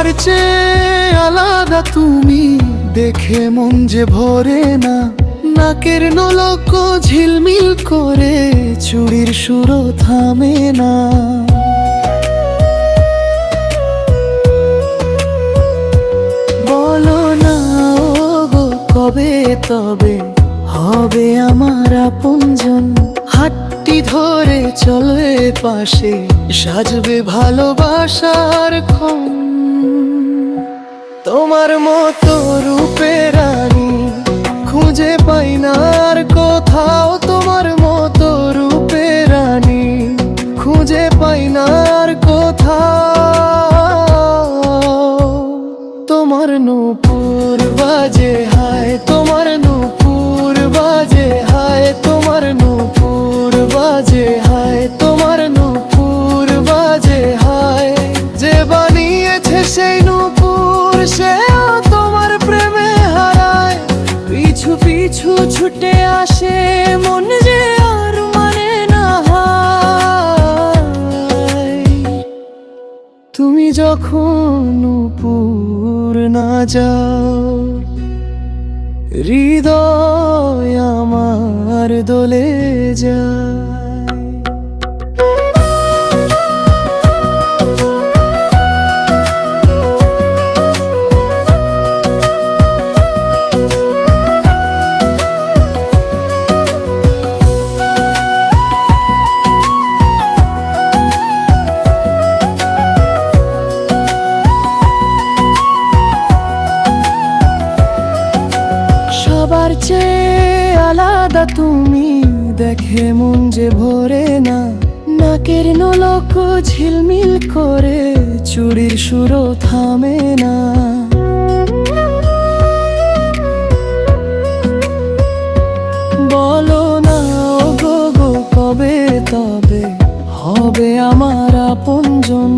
সবার চেয়ে আলাদা তুমি, দেখে মন যে ভরে না। নাকের নলক ঝিলমিল করে, চুড়ির সুরও থামে না। বলো না ওগো কবে তবে হবে আমার আপনজন। হাতটি ধরে চলবে পাশে, সাজবে ভালোবাসার ক্ষণ। তোমার মতো রূপের রানী খুঁজে পাই না আর কোথাও। তোমার মতো রূপের রানী খুঁজে পাই না আর কোথাও। তোমার নূপুর বাজে হায়, তোমার নূপুর বাজে হায়, তোমার নূপুর বাজে হায়, তোমার নূপুর বাজে হায়। যে বানিয়েছে সেই নূপুর, সেও তোমার প্রেমে হারায়। পিছু পিছু ছুটে আসে মন যে আর মানে না হায়। তুমি যখন নূপুর না যাও, হৃদয় আমার দোলে যায়। সবার চেয়ে আলাদা তুমি, দেখে মন যে ভরে না। নাকের নলক ঝিলমিল করে, চুড়ির সুরও থামে না। বলো না ওগো গো কবে তবে হবে আমার আপনজন।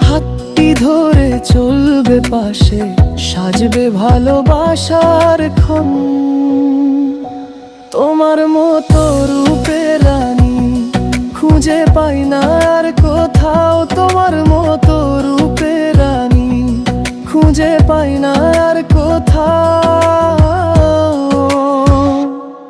হাতটি ধরে চলবে পাশে, সাজবে ভালোবাসার ক্ষণ। তোমার মতো রূপের রানী খুঁজে পাই না আর কোথাও। তোমার মতো রূপের রানী খুঁজে পাই না আর কোথাও।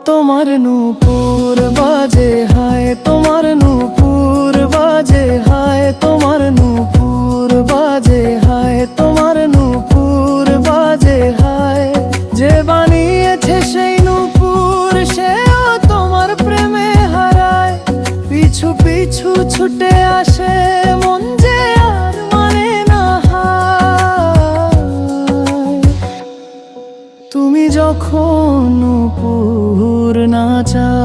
তোমার নূপুর বাজে হায়, তোমার নূপুর বাজে হায়, তোমার নূপুর বাজে হায়, তোমার নূপুর বাজে হায়। যে বানিয়েছে সেই নূপুর, সেও তোমার প্রেমে হারায়। পিছু পিছু ছুটে আসে মন যে আর মানে না হায়। তুমি যখন নূপুর না চাও,